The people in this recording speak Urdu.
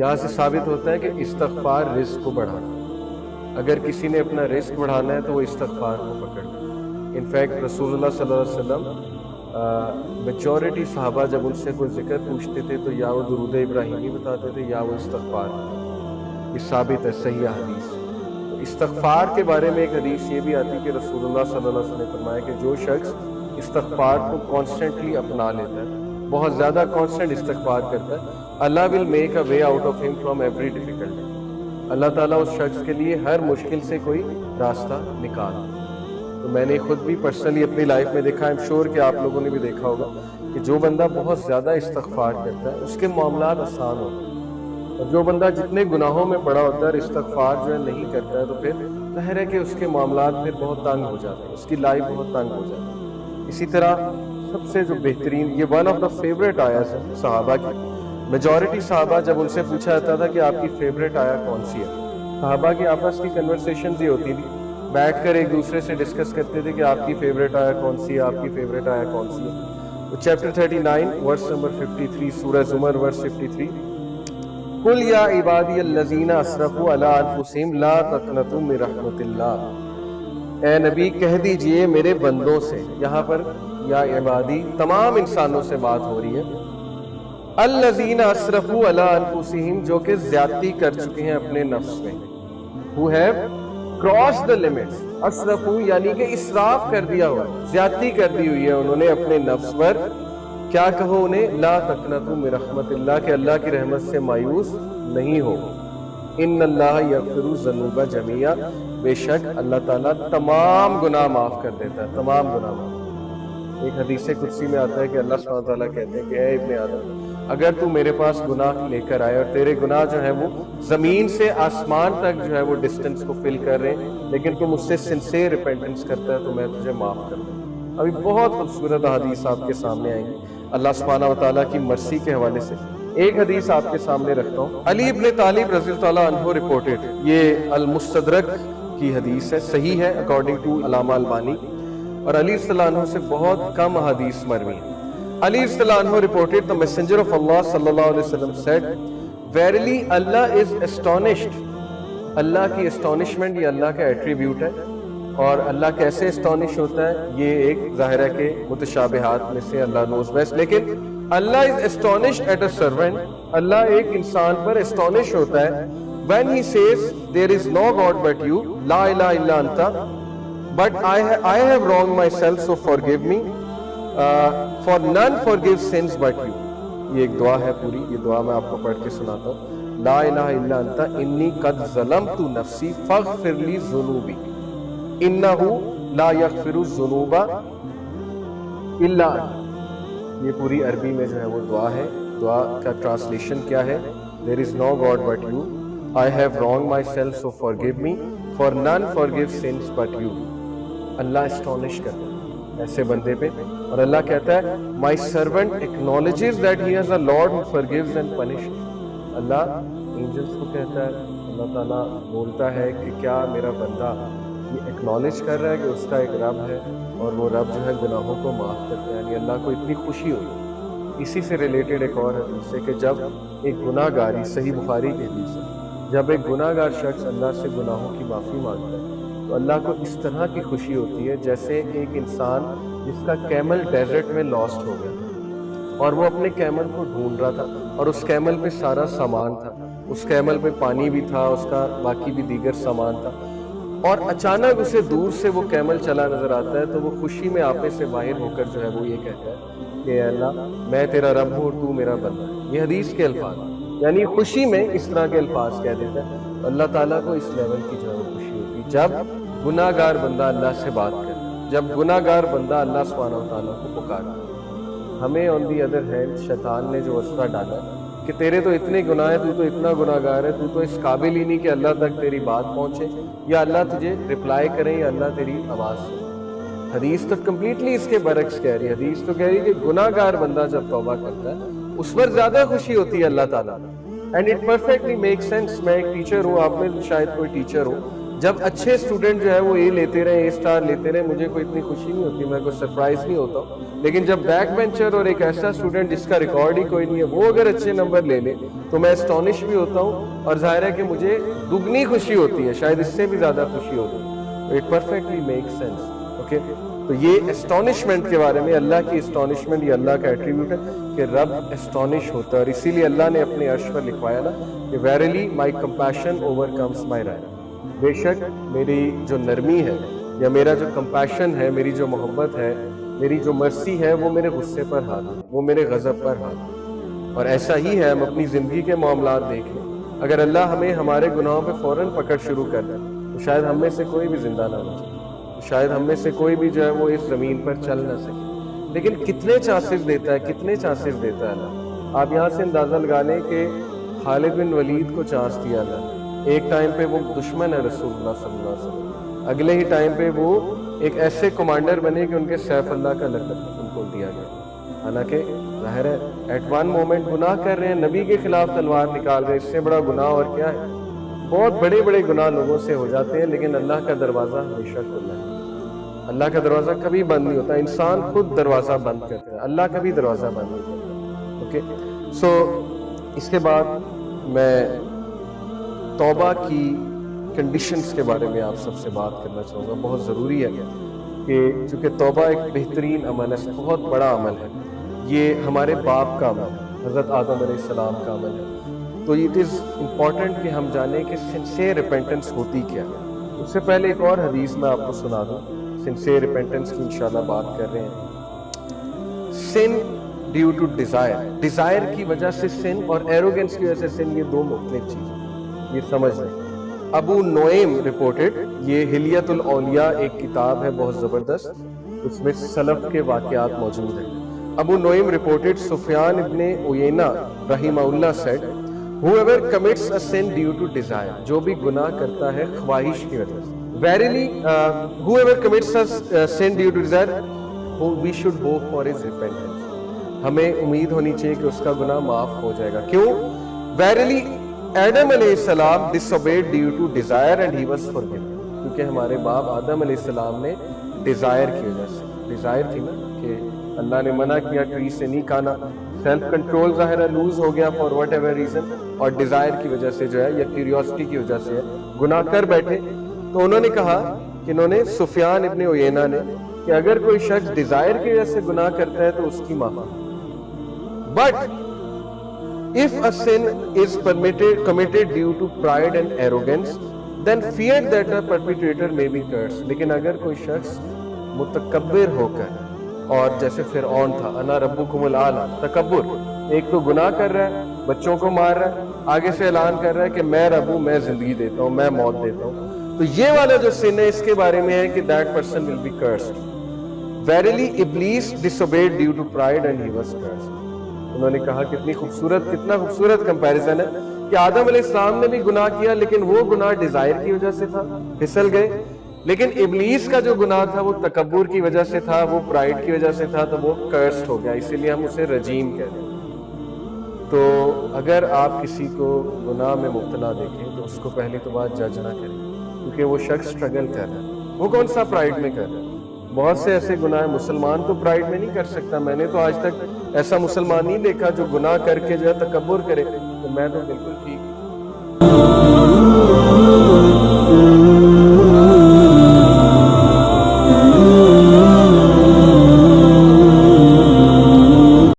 یہاں سے ثابت ہوتا ہے کہ استغفار رزق کو بڑھانا، اگر کسی نے اپنا رزق بڑھانا ہے تو وہ استغفار کو پکڑنا۔ انفیکٹ رسول اللہ صلی اللہ علیہ وسلم میجورٹی صحابہ جب ان سے کوئی ذکر پوچھتے تھے تو یا وہ درود ابراہیمی بتاتے تھے یا وہ استغفار۔ یہ ثابت ہے صحیح حدیث۔ استغفار کے بارے میں ایک حدیث یہ بھی آتی کہ رسول اللہ صلی اللہ علیہ وسلم نے فرمایا کہ جو شخص استغفار کو کانسٹنٹلی اپنا لیتا ہے، بہت زیادہ کانسٹنٹ استغفار کرتا ہے، اللہ will make a way out of him from every difficulty. اللہ تعالیٰ اس شخص کے لیے ہر مشکل سے کوئی راستہ نکالتا۔ تو میں نے خود بھی پرسنلی اپنی لائف میں دیکھا، I'm sure کہ آپ لوگوں نے بھی دیکھا ہوگا کہ جو بندہ بہت زیادہ استغفار کرتا ہے اس کے معاملات آسان ہوتے ہیں، اور جو بندہ جتنے گناہوں میں پڑا ہوتا ہے اور استغفار جو ہے نہیں کرتا ہے تو پھر ظاہر ہے کہ اس کے معاملات پھر بہت تنگ ہو جاتے ہیں، اس کی لائف بہت تنگ ہو جاتی ہے۔ اسی طرح سب سے جو بہترین، یہ ون آف دا فیوریٹ آیات ہے صحابہ کی۔ میجورٹی صحابہ جب ان سے پوچھا جاتا تھا کہ آپ کی فیوریٹ آیا کون سی ہے، صحابہ کی آپس کی کنورسیشنز ہی ہوتی تھی، بیٹھ کر ایک دوسرے سے ڈسکس کرتے تھے کہ آپ کی فیوریٹ آیا کون سی ہے، آپ کی فیوریٹ آیا کون سی ہے۔ تو چیپٹر 39 ورس نمبر 53 سورہ زمر ورس 53، قُلْ يَا عِبَادِيَ الَّذِينَ أَسْرَفُوا عَلَىٰ أَنفُسِهِمْ لَا تَقْنَطُوا مِن رَحْمَتِ اللَّهِ۔ اے نبی کہہ دیجئے میرے بندوں سے، یہاں پر یا عبادی تمام انسانوں سے بات ہو رہی ہے، الَّذِينَ أَسْرَفُوا عَلَىٰ أَنفُسِهِمْ جو کہ زیادتی کر چکے ہیں اپنے نفس میں، who have crossed the limits۔ اسرفو یعنی کہ اسراف کر دیا ہوا، زیادتی کر دی ہوئی ہے انہوں نے اپنے نفس پر۔ کیا کہو انہیں، لا تقنطوا من رحمت اللہ، کہ اللہ کی رحمت سے مایوس نہیں ہو۔ ان اللہ یغفر الذنوب جميعا، بے شک اللہ تعالیٰ تمام گناہ معاف کر دیتا ہے، تمام گناہ معاف۔ ایک حدیث قدسی میں آتا ہے کہ اللہ سبحانہ وتعالیٰ کہتے ہیں کہ اے ابن آدم، اگر تو میرے پاس گناہ لے کر آئے اور تیرے گناہ جو ہے وہ زمین سے آسمان تک جو ہے وہ ڈسٹنس کو فل کر رہے ہیں، لیکن تم اس سے سنسیئر ریپینٹنس کرتا ہے تو میں تجھے معاف کر دوں۔ ابھی بہت خوبصورت حدیث آپ کے سامنے آئیں گی اللہ سبحانہ وتعالیٰ کی مرسی کے حوالے سے۔ ایک حدیث آپ کے سامنے رکھتا ہوں، علی ابن طالب رضی اللہ عنہ رپورٹڈ، یہ المستدرک کی حدیث ہے، صحیح ہے اکارڈنگ ٹو علامہ البانی، اور علی صلی اللہ عنہ سے بہت کم حدیث مروی ہیں۔ علی صلی اللہ عنہ reported, the messenger of Allah صلی اللہ علیہ وسلم said, verily Allah is astonished۔ اللہ کی astonishment یہ اللہ کا ایٹریبیوٹ ہے، اور اللہ کیسے اسٹانش ہوتا ہے یہ ایک ظاہر ہے کہ متشابہات میں سے اللہ knows best، لیکن اللہ is astonished at a servant، اللہ ایک انسان پر اسٹانش ہوتا ہے when he says there is no God but you، لا الہ الا انت، but I have wronged myself so forgive me، for none forgives sins but you۔ یہ ایک دعا ہے پوری، یہ دعا میں آپ کو پڑھ کے سناتا ہوں۔ لا الہ الا انت انی قد ظلمت نفسی فاغفر لی ذنوبی انہ لا یغفر الذنوب الا انت۔ یہ پوری عربی میں جو ہے وہ دعا ہے۔ دعا کا ٹرانسلیشن کیا ہے؟ There is no God but you، I have wronged myself so forgive me، for none forgives sins but you۔ Allah astonished کرتا ہے ایسے بندے پہ، اور اللہ کہتا ہے my servant acknowledges that he has a Lord who forgives and punishes۔ اللہ اینجلس کو کہتا ہے، اللہ تعالیٰ بولتا ہے کہ کیا میرا بندہ یہ ایکنالج کر رہا ہے کہ اس کا ایک رب ہے اور وہ رب جو ہے گناہوں کو معاف کرتا ہے، یعنی اللہ کو اتنی خوشی ہوئی۔ اسی سے ریلیٹڈ ایک اور حدیث ہے کہ جب ایک گناہ گاری، صحیح بخاری کی حدیث ہے، جب ایک گناہ گار شخص اللہ سے گناہوں کی معافی مانگتا ہے تو اللہ کو اس طرح کی خوشی ہوتی ہے جیسے ایک انسان جس کا کیمل ڈیزرٹ میں لاسٹ ہو گیا اور وہ اپنے کیمل کو ڈھونڈ رہا تھا، اور اس کیمل پہ سارا سامان تھا، اس کیمل پہ پانی بھی تھا، اس کا باقی بھی دیگر سامان تھا، اور اچانک اسے دور سے وہ کیمل چلا نظر آتا ہے تو وہ خوشی میں آپے سے باہر ہو کر جو ہے وہ یہ کہتا ہے کہ اے اللہ میں تیرا رب ہوں اور تو میرا بندہ ہے۔ یہ حدیث کے الفاظ، یعنی خوشی میں اس طرح کے الفاظ کہہ دیتا ہے۔ اللہ تعالیٰ کو اس لیول کی جو ہے وہ خوشی ہوتی ہے جب گناہ گار بندہ اللہ سے بات کرتا ہے، جب گناہ گار بندہ اللہ سبحانہ وتعالیٰ کو پکارتا ہے۔ ہمیں آن دی ادر ہینڈ شیطان نے جو وسوسہ ڈالا کہ تیرے تو اتنے گناہ ہیں، تو اتنا گناہ گار ہے، تو اس قابل ہی نہیں کہ اللہ تک تیری بات پہنچے یا اللہ تجھے رپلائی کرے یا اللہ تیری آواز سنے۔ حدیث تو کمپلیٹلی اس کے برعکس کہہ رہی ہے۔ حدیث تو کہہ رہی ہے کہ گناہ گار بندہ جب توبہ کرتا ہے اس پر زیادہ خوشی ہوتی ہے اللہ تعالیٰ۔ And it perfectly make sense. میں ایک ٹیچر ہوں، آپ میں شاید کوئی ٹیچر ہو، جب اچھے اسٹوڈنٹ جو ہے وہ اے لیتے رہے، اے اسٹار لیتے رہے، مجھے کوئی اتنی خوشی نہیں ہوتی، میں کوئی سرپرائز نہیں ہوتا ہوں. لیکن جب بیک بینچر اور ایک ایسا اسٹوڈنٹ جس کا ریکارڈ ہی کوئی نہیں ہے وہ اگر اچھے نمبر لے لے تو میں اسٹونش بھی ہوتا ہوں، اور ظاہر ہے کہ مجھے دگنی خوشی ہوتی ہے، شاید اس سے بھی زیادہ خوشی ہوتی ہے. It perfectly make sense. Okay, تو یہ اسٹونشمنٹ کے بارے میں، اللہ کی اسٹونشمنٹ یہ اللہ کا ایٹریبیوٹ ہے کہ رب اسٹونش ہوتا ہے، اور اسی لیے اللہ نے اپنے عرش پر لکھوایا نا کہ verily my compassion over comes my right. بے شک میری جو نرمی ہے یا میرا جو کمپیشن ہے، میری جو محبت ہے، میری جو مرسی ہے، وہ میرے غصے پر ہاتھ ہے، وہ میرے غضب پر ہاتھ ہے. اور ایسا ہی ہے، ہم اپنی زندگی کے معاملات دیکھیں، اگر اللہ ہمیں ہمارے گناہوں پہ فوراً پکڑ شروع کر دے تو شاید ہم میں سے کوئی بھی زندہ نہ بچے، شاید ہم میں سے کوئی بھی جو ہے وہ اس زمین پر چل نہ سکے. لیکن کتنے چانسز دیتا ہے، کتنے چانسز دیتا ہے اللہ. آپ یہاں سے اندازہ لگا لیں کہ خالد بن ولید کو چانس دیا اللہ نے. ایک ٹائم پہ وہ دشمن ہے رسول اللہ صلی اللہ علیہ وسلم، اگلے ہی ٹائم پہ وہ ایک ایسے کمانڈر بنے کہ ان کے سیف اللہ کا لقب ان کو دیا گیا. حالانکہ ظاہر ہے ایٹ ون مومنٹ گناہ کر رہے ہیں، نبی کے خلاف تلوار نکال رہے ہیں، اس سے بڑا گناہ اور کیا ہے. بہت بڑے بڑے گناہ لوگوں سے ہو جاتے ہیں، لیکن اللہ کا دروازہ ہمیشہ کھلا ہے. اللہ کا دروازہ کبھی بند نہیں ہوتا، انسان خود دروازہ بند کرتا ہے، اللہ کبھی دروازہ بند نہیں کرتا. اوکے، سو اس کے بعد میں توبہ کی کنڈیشنز کے بارے میں آپ سب سے بات کرنا چاہوں گا. بہت ضروری ہے کہ چونکہ توبہ ایک بہترین عمل ہے، بہت بڑا عمل ہے. یہ ہمارے باپ کا عمل ہے، حضرت آدم علیہ السلام کا عمل ہے. تو اٹ از امپورٹنٹ کہ ہم جانیں کہ سنسیئر ریپینٹنس ہوتی کیا ہے. اس سے پہلے ایک اور حدیث میں آپ کو سنا دوں، سنسیئر ریپینٹنس کی انشاءاللہ بات کر رہے ہیں. سن ڈیو ٹو ڈیزائر، ڈیزائر کی وجہ سے سن اور ایروگنس کی وجہ سے سن، یہ دو مختلف چیزیں، یہ سمجھ لیں. ابو نعیم رپورٹڈ، یہ حلیت الاولیاء ایک کتاب ہے بہت زبردست، اس میں سلف کے واقعات موجود ہیں. ابو نعیم رپورٹڈ سفیان ابن عیینہ رحمہ اللہ sad whoever commits a sin due to desire، جو بھی گناہ کرتا ہے خواہش کی وجہ سے. Verily whoever commits a sin due to desire we should hope for his repentance. ہمیں امید ہونی چاہیے کہ اس کا گناہ معاف ہو جائے گا. کیوں؟ Verily آدم علیہ السلام disobeyed due to desire and he was forgiven. کیونکہ ہمارے باپ آدم علیہ السلام نے ڈیزائر کی وجہ سے، ڈیزائر تھی نا کہ اللہ نے منع کیا ٹری سے نہیں کھانا، سیلف کنٹرول ظاہر ہے لوز ہو گیا فار واٹ ایور ریزن، اور ڈیزائر کی وجہ سے جو ہے یا کیوریوسٹی کی وجہ سے گناہ کر بیٹھے. تو انہوں نے کہا کہ انہوں نے سفیان ابن عیینہ نے کہ اگر کوئی شخص ڈیزائر کی وجہ سے گناہ کرتا ہے تو اس کی معافی. But if a sin is committed due to pride and arrogance then fear that the perpetrator may be cursed. لیکن اگر کوئی شخص متکبر ہو کر، اور جیسے فرعون تھا انا ربکم الاعلی، تکبر، ایک تو گناہ کر رہا ہے، بچوں کو مار رہا ہے، آگے سے اعلان کر رہا ہے کہ میں رب ہوں، میں زندگی دیتا ہوں، میں موت دیتا ہوں، تو یہ والا جو سن ہے اس کے بارے میں ہے کہ that person will be cursed. Verily Iblis disobeyed due to pride and he was cursed. انہوں نے کہا کتنا خوبصورت کمپیریزن ہے کہ آدم علیہ السلام نے بھی گناہ کیا، لیکن وہ گناہ ڈیزائر کی وجہ سے تھا، پھسل گئے. لیکن ابلیس کا جو گناہ تھا وہ تکبر کی وجہ سے تھا، وہ پرائڈ کی وجہ سے تھا، تو وہ کرسڈ ہو گیا. اسی لیے ہم اسے رجیم کہتے ہیں. تو اگر آپ کسی کو گناہ میں مبتلا دیکھیں تو اس کو پہلی تو بات جج نہ کریں، کیونکہ وہ شخص سٹرگل کر رہا ہے. وہ کون سا پرائڈ میں کر رہا ہے؟ بہت سے ایسے گناہ ہیں، مسلمان تو پرائڈ میں نہیں کر سکتا. میں نے تو آج تک ایسا مسلمان نہیں دیکھا جو گناہ کر کے جو ہے تکبر کرے کہ میں تو بالکل ٹھیک